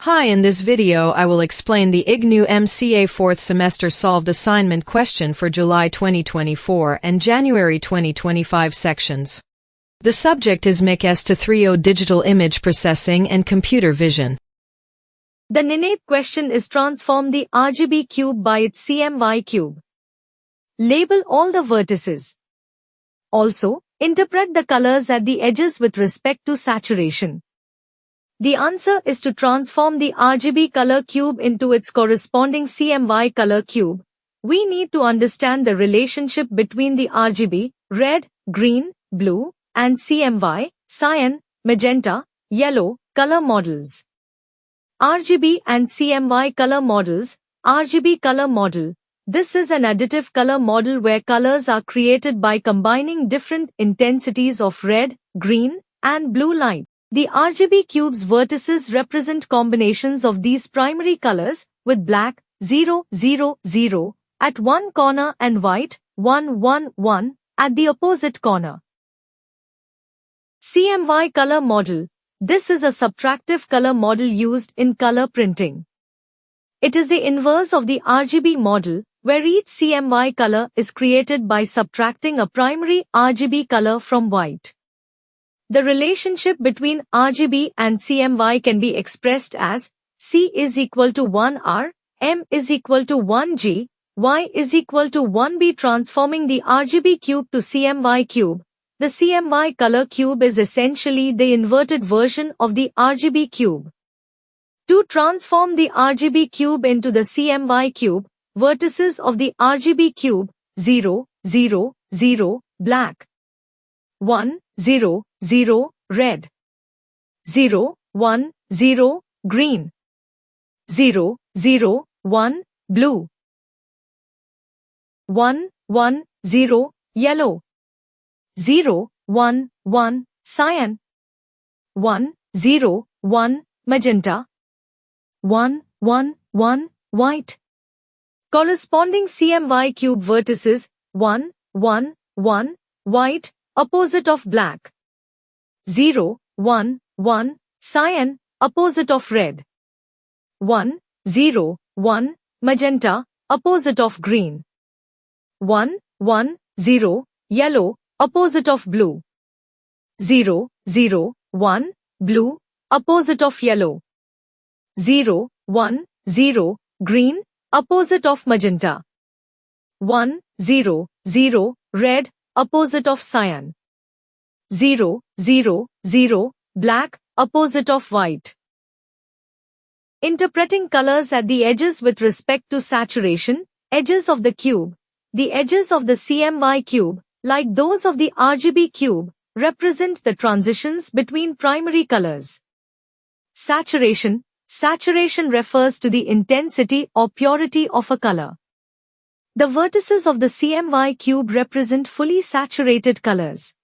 Hi, in this video I will explain the IGNOU MCA 4th semester solved assignment question for July 2024 and January 2025 sections. The subject is MIC S230 Digital Image Processing and Computer Vision. The NINATE question is transform the RGB cube by its CMY cube. Label all the vertices. Also, interpret the colors at the edges with respect to saturation. The answer is to transform the RGB color cube into its corresponding CMY color cube. We need to understand the relationship between the RGB, red, green, blue, and CMY, cyan, magenta, yellow, color models. RGB and CMY color models. RGB color model. This is an additive color model where colors are created by combining different intensities of red, green, and blue light. The RGB cube's vertices represent combinations of these primary colors, with black, 0, 0, 0, at one corner and white, 1, 1, 1, at the opposite corner. CMY color model. This is a subtractive color model used in color printing. It is the inverse of the RGB model, where each CMY color is created by subtracting a primary RGB color from white. The relationship between RGB and CMY can be expressed as C is equal to 1R, M is equal to 1G, Y is equal to 1B. Transforming the RGB cube to CMY cube. The CMY color cube is essentially the inverted version of the RGB cube. To transform the RGB cube into the CMY cube, vertices of the RGB cube, 0, 0, 0, black, 1, 0, 0, red, 0, 1, 0, green, 0, 0, 1, blue, 1, 1, 0, yellow, 0, 1, 1, cyan, 1, 0, 1, magenta, 1, 1, 1, white. Corresponding CMY cube vertices, 1, 1, 1, white, opposite of black, 0, 1, 1, cyan, opposite of red, 1, 0, 1, magenta, opposite of green, 1, 1, 0, yellow, opposite of blue, 0, 0, 1, blue, opposite of yellow, 0, 1, 0, green, opposite of magenta, 1, 0, 0, red, opposite of cyan, 0, 0, 0, black, opposite of white. Interpreting colors at the edges with respect to saturation. Edges of the cube. The edges of the CMY cube, like those of the RGB cube, represent the transitions between primary colors. Saturation. Saturation refers to the intensity or purity of a color. The vertices of the CMY cube represent fully saturated colors.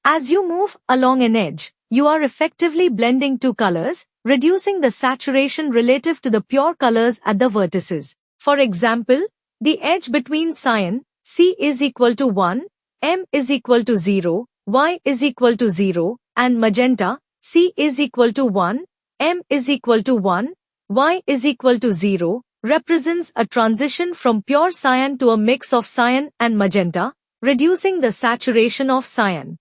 As you move along an edge, you are effectively blending two colors, reducing the saturation relative to the pure colors at the vertices. For example, the edge between cyan, C is equal to 1, M is equal to 0, Y is equal to 0, and magenta, C is equal to 1, M is equal to 1, Y is equal to 0, represents a transition from pure cyan to a mix of cyan and magenta, reducing the saturation of cyan.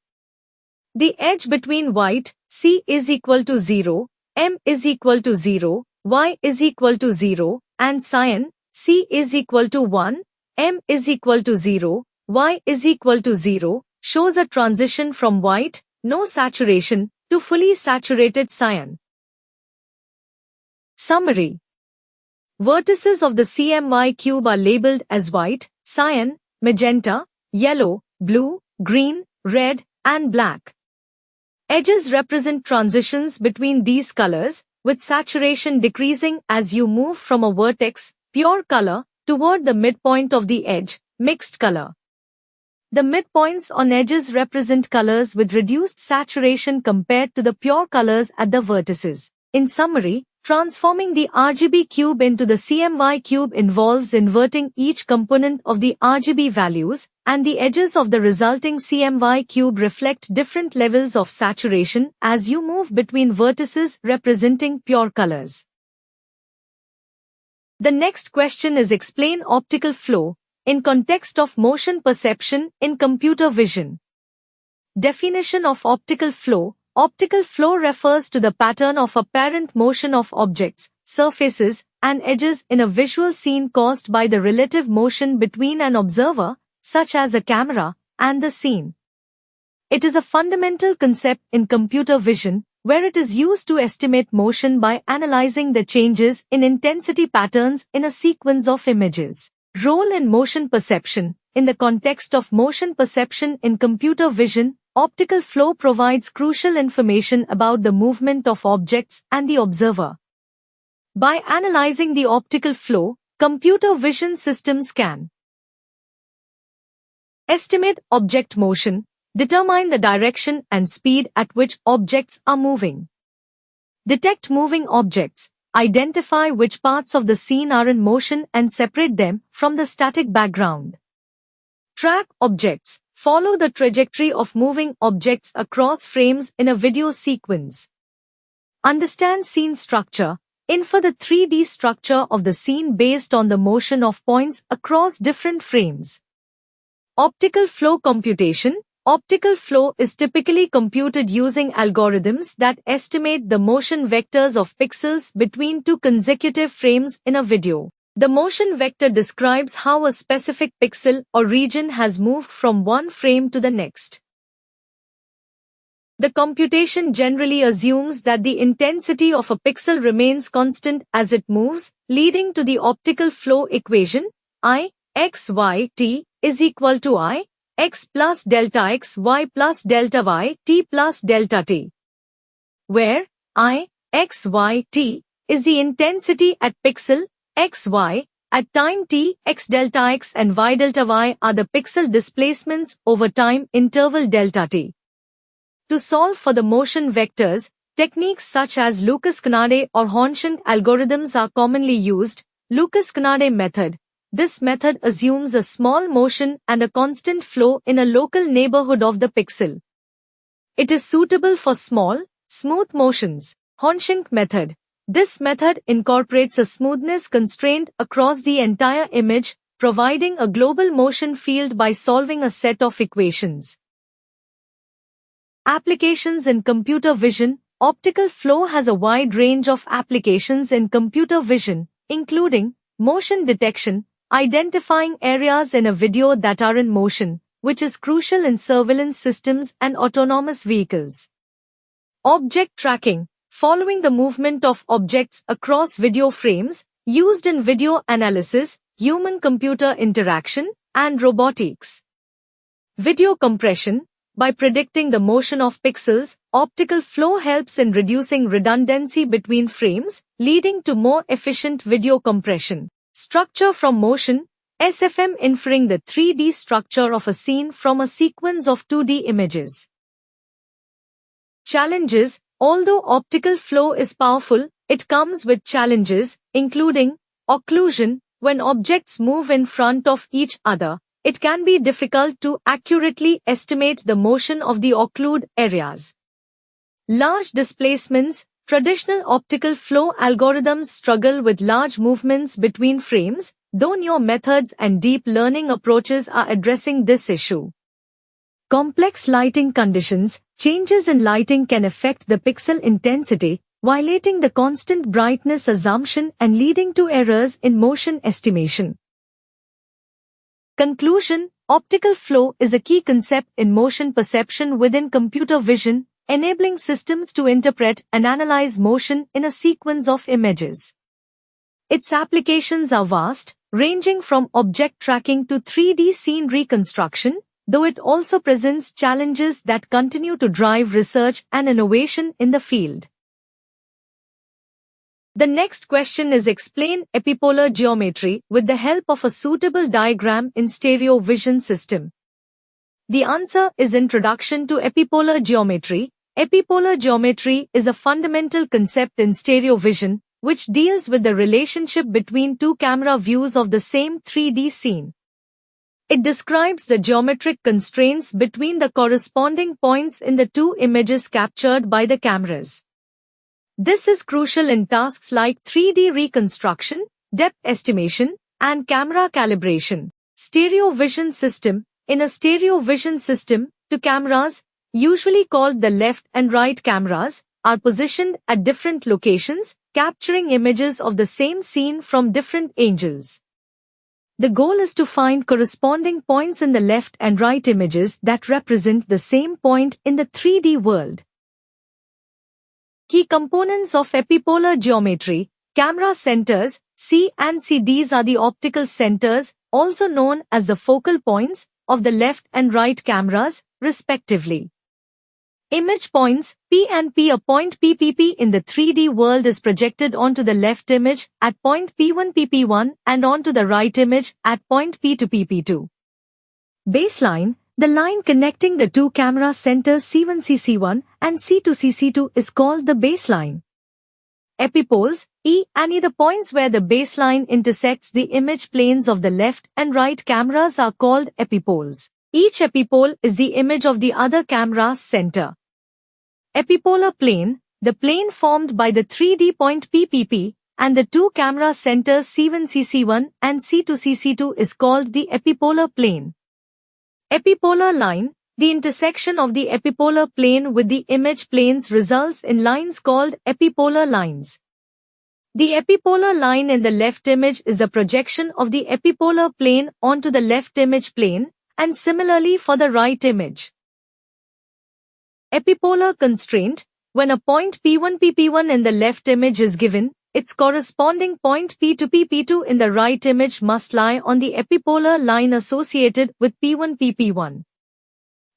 The edge between white, C is equal to 0, M is equal to 0, Y is equal to 0, and cyan, C is equal to 1, M is equal to 0, Y is equal to 0, shows a transition from white, no saturation, to fully saturated cyan. Summary. Vertices of the CMY cube are labeled as white, cyan, magenta, yellow, blue, green, red, and black. Edges represent transitions between these colors, with saturation decreasing as you move from a vertex, pure color, toward the midpoint of the edge, mixed color. The midpoints on edges represent colors with reduced saturation compared to the pure colors at the vertices. In summary, transforming the RGB cube into the CMY cube involves inverting each component of the RGB values, and the edges of the resulting CMY cube reflect different levels of saturation as you move between vertices representing pure colors. The next question is explain optical flow in context of motion perception in computer vision. Definition of optical flow. Optical flow refers to the pattern of apparent motion of objects, surfaces, and edges in a visual scene caused by the relative motion between an observer, such as a camera, and the scene. It is a fundamental concept in computer vision, where it is used to estimate motion by analyzing the changes in intensity patterns in a sequence of images. Role in motion perception. In the context of motion perception in computer vision, optical flow provides crucial information about the movement of objects and the observer. By analyzing the optical flow, computer vision systems can estimate object motion, determine the direction and speed at which objects are moving, detect moving objects, identify which parts of the scene are in motion and separate them from the static background, track objects, follow the trajectory of moving objects across frames in a video sequence, understand scene structure, infer the 3D structure of the scene based on the motion of points across different frames. Optical flow computation. Optical flow is typically computed using algorithms that estimate the motion vectors of pixels between two consecutive frames in a video. The motion vector describes how a specific pixel or region has moved from one frame to the next. The computation generally assumes that the intensity of a pixel remains constant as it moves, leading to the optical flow equation, I, x, y, t, is equal to I, x plus delta x, y plus delta y, t plus delta t, where I, x, y, t is the intensity at pixel, x, y, at time t, x delta x and y delta y are the pixel displacements over time interval delta t. To solve for the motion vectors, techniques such as Lucas-Conade or Horn-Schunck algorithms are commonly used. Lucas-Conade method. This method assumes a small motion and a constant flow in a local neighborhood of the pixel. It is suitable for small, smooth motions. Horn-Schunck method. This method incorporates a smoothness constraint across the entire image, providing a global motion field by solving a set of equations. Applications in computer vision. Optical flow has a wide range of applications in computer vision, including motion detection, identifying areas in a video that are in motion, which is crucial in surveillance systems and autonomous vehicles. Object tracking, following the movement of objects across video frames, used in video analysis, human-computer interaction, and robotics. Video compression. By predicting the motion of pixels, optical flow helps in reducing redundancy between frames, leading to more efficient video compression. Structure from motion, SFM inferring the 3D structure of a scene from a sequence of 2D images. Challenges. Although optical flow is powerful, it comes with challenges, including occlusion. When objects move in front of each other, it can be difficult to accurately estimate the motion of the occlude areas. Large displacements. Traditional optical flow algorithms struggle with large movements between frames, though newer methods and deep learning approaches are addressing this issue. Complex lighting conditions. Changes in lighting can affect the pixel intensity, violating the constant brightness assumption and leading to errors in motion estimation. Conclusion. Optical flow is a key concept in motion perception within computer vision, enabling systems to interpret and analyze motion in a sequence of images. Its applications are vast, ranging from object tracking to 3D scene reconstruction, though it also presents challenges that continue to drive research and innovation in the field. The next question is explain epipolar geometry with the help of a suitable diagram in stereo vision system. The answer is Introduction to Epipolar Geometry. Epipolar geometry is a fundamental concept in stereo vision, which deals with the relationship between two camera views of the same 3D scene. It describes the geometric constraints between the corresponding points in the two images captured by the cameras. This is crucial in tasks like 3D reconstruction, depth estimation, and camera calibration. Stereo vision system. In a stereo vision system, two cameras, usually called the left and right cameras, are positioned at different locations, capturing images of the same scene from different angles. The goal is to find corresponding points in the left and right images that represent the same point in the 3D world. Key components of epipolar geometry. Camera centers, C and C. These are the optical centers, also known as the focal points, of the left and right cameras, respectively. Image points, P and P. A point PPP in the 3D world is projected onto the left image at point P1 PP1 and onto the right image at point P2 PP2. Baseline, the line connecting the two camera centers C1 CC1 and C2 CC2 is called the baseline. Epipoles, E and E. The points where the baseline intersects the image planes of the left and right cameras are called epipoles. Each epipole is the image of the other camera's center. Epipolar plane, the plane formed by the 3D point PPP and the two camera centers C1 CC1 and C2 CC2 is called the epipolar plane. Epipolar line, the intersection of the epipolar plane with the image planes results in lines called epipolar lines. The epipolar line in the left image is the projection of the epipolar plane onto the left image plane, and similarly for the right image. Epipolar constraint, when a point P1 PP1 in the left image is given, its corresponding point P2 PP2 in the right image must lie on the epipolar line associated with P1 PP1.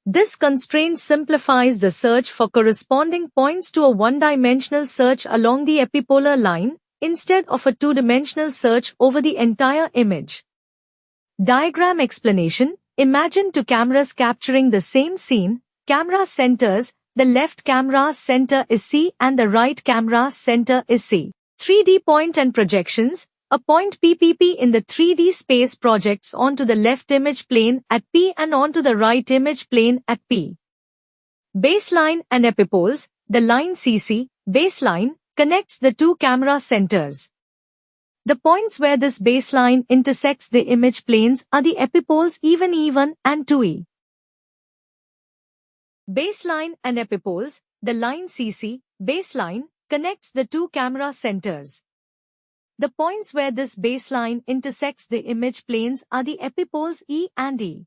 This constraint simplifies the search for corresponding points to a one-dimensional search along the epipolar line, instead of a two-dimensional search over the entire image. Diagram explanation. Imagine two cameras capturing the same scene. Camera centers, the left camera's center is C and the right camera's center is C. 3D point and projections. A point PPP in the 3D space projects onto the left image plane at P and onto the right image plane at P. Baseline and epipoles. The line CC, baseline, connects the two camera centers. The points where this baseline intersects the image planes are the epipoles E1 and 2E. Baseline and epipoles, the line CC, baseline, connects the two camera centers. The points where this baseline intersects the image planes are the epipoles E and E.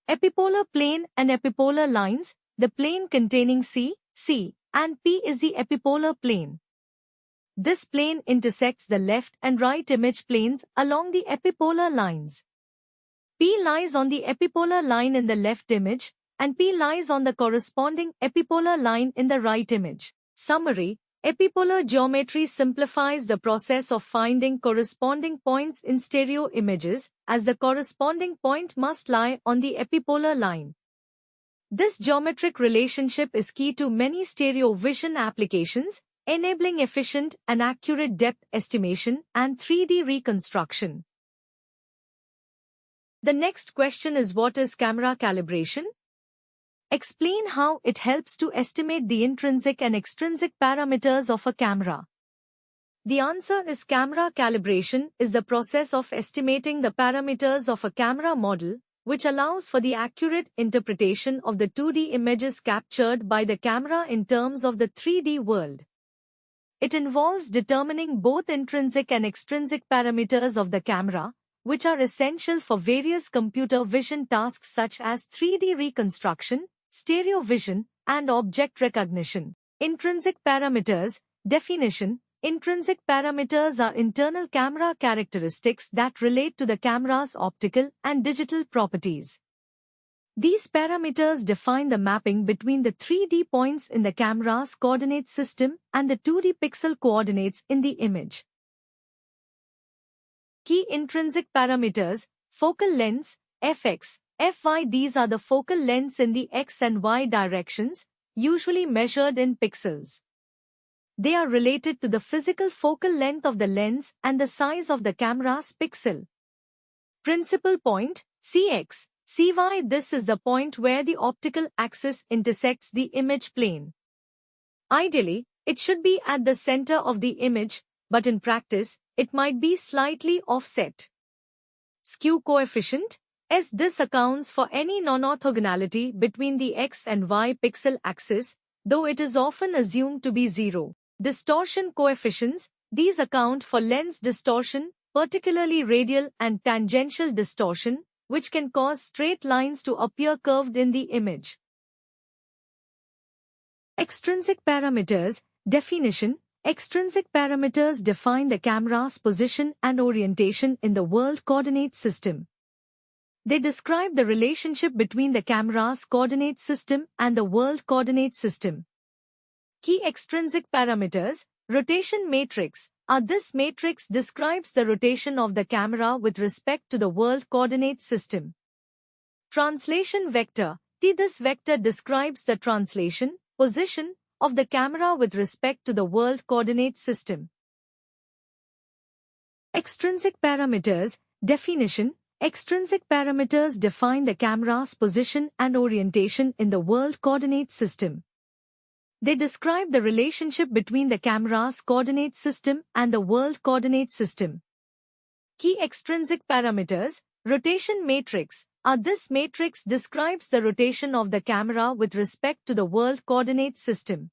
Epipolar plane and epipolar lines, the plane containing C, C, and P is the epipolar plane. This plane intersects the left and right image planes along the epipolar lines. P lies on the epipolar line in the left image, and P lies on the corresponding epipolar line in the right image. Summary. Epipolar geometry simplifies the process of finding corresponding points in stereo images, as the corresponding point must lie on the epipolar line. This geometric relationship is key to many stereo vision applications, enabling efficient and accurate depth estimation and 3D reconstruction. The next question is, what is camera calibration? Explain how it helps to estimate the intrinsic and extrinsic parameters of a camera. The answer is, camera calibration is the process of estimating the parameters of a camera model, which allows for the accurate interpretation of the 2D images captured by the camera in terms of the 3D world. It involves determining both intrinsic and extrinsic parameters of the camera, which are essential for various computer vision tasks such as 3D reconstruction, stereo vision, and object recognition. Intrinsic parameters. Definition. Intrinsic parameters are internal camera characteristics that relate to the camera's optical and digital properties. These parameters define the mapping between the 3D points in the camera's coordinate system and the 2D pixel coordinates in the image. Key intrinsic parameters. Focal lengths, fx, fy. These are the focal lengths in the x and y directions, usually measured in pixels. They are related to the physical focal length of the lens and the size of the camera's pixel. Principal point, cx, cy. This is the point where the optical axis intersects the image plane. Ideally, it should be at the center of the image, but in practice, it might be slightly offset. Skew coefficient, as this accounts for any non-orthogonality between the x and y pixel axis, though it is often assumed to be zero. Distortion coefficients, these account for lens distortion, particularly radial and tangential distortion, which can cause straight lines to appear curved in the image. Extrinsic parameters, definition. Extrinsic parameters define the camera's position and orientation in the world coordinate system. They describe the relationship between the camera's coordinate system and the world coordinate system. Key extrinsic parameters, rotation matrix. This matrix describes the rotation of the camera with respect to the world coordinate system. Translation vector. This vector describes the translation, position, of the camera with respect to the world coordinate system. Extrinsic parameters, definition. Extrinsic parameters define the camera's position and orientation in the world coordinate system. They describe the relationship between the camera's coordinate system and the world coordinate system. Key extrinsic parameters, rotation matrix. This matrix describes the rotation of the camera with respect to the world coordinate system.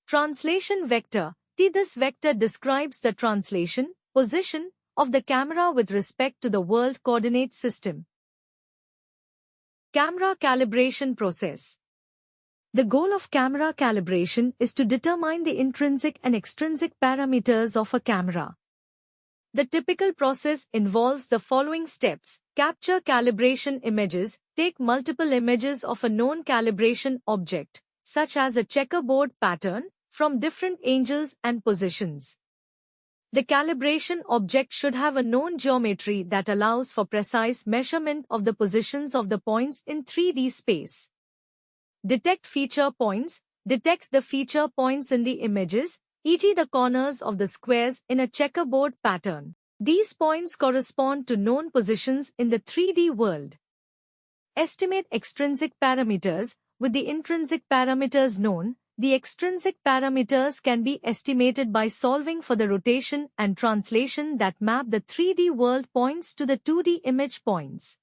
Translation vector. This vector describes the translation, position, of the camera with respect to the world coordinate system. Camera calibration process. The goal of camera calibration is to determine the intrinsic and extrinsic parameters of a camera. The typical process involves the following steps. Capture calibration images. Take multiple images of a known calibration object, such as a checkerboard pattern, from different angles and positions. The calibration object should have a known geometry that allows for precise measurement of the positions of the points in 3D space. Detect feature points. Detect the feature points in the images, e.g. the corners of the squares in a checkerboard pattern. These points correspond to known positions in the 3D world. Estimate extrinsic parameters. With the intrinsic parameters known, the extrinsic parameters can be estimated by solving for the rotation and translation that map the 3D world points to the 2D image points.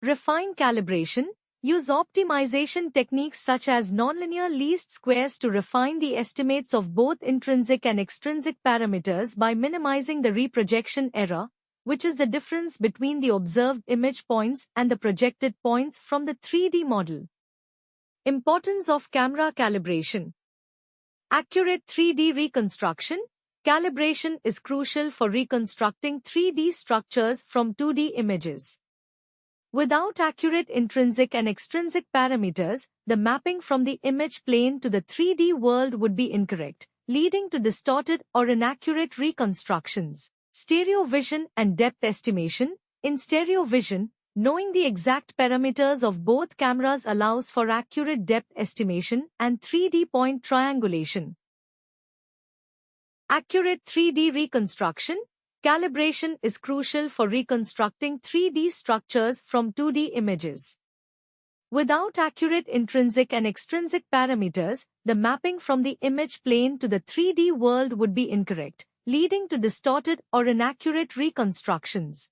Refine calibration. Use optimization techniques such as nonlinear least squares to refine the estimates of both intrinsic and extrinsic parameters by minimizing the reprojection error, which is the difference between the observed image points and the projected points from the 3D model. Importance of camera calibration. Accurate 3D reconstruction. Calibration is crucial for reconstructing 3D structures from 2D images. Without accurate intrinsic and extrinsic parameters, the mapping from the image plane to the 3D world would be incorrect, leading to distorted or inaccurate reconstructions. Stereo vision and depth estimation. In stereo vision, knowing the exact parameters of both cameras allows for accurate depth estimation and 3D point triangulation. Accurate 3D reconstruction. Calibration is crucial for reconstructing 3D structures from 2D images. Without accurate intrinsic and extrinsic parameters, the mapping from the image plane to the 3D world would be incorrect, leading to distorted or inaccurate reconstructions.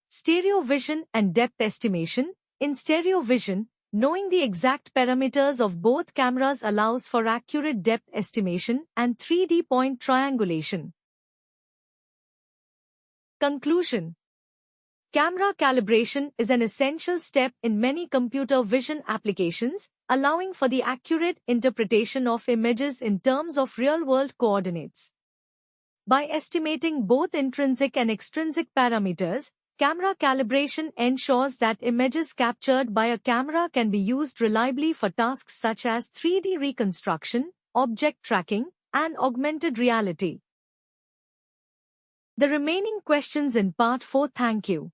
Stereo vision and depth estimation. In stereo vision, knowing the exact parameters of both cameras allows for accurate depth estimation and 3D point triangulation. Conclusion. Camera calibration is an essential step in many computer vision applications, allowing for the accurate interpretation of images in terms of real-world coordinates. By estimating both intrinsic and extrinsic parameters, camera calibration ensures that images captured by a camera can be used reliably for tasks such as 3D reconstruction, object tracking, and augmented reality. The remaining questions in Part 4. Thank you.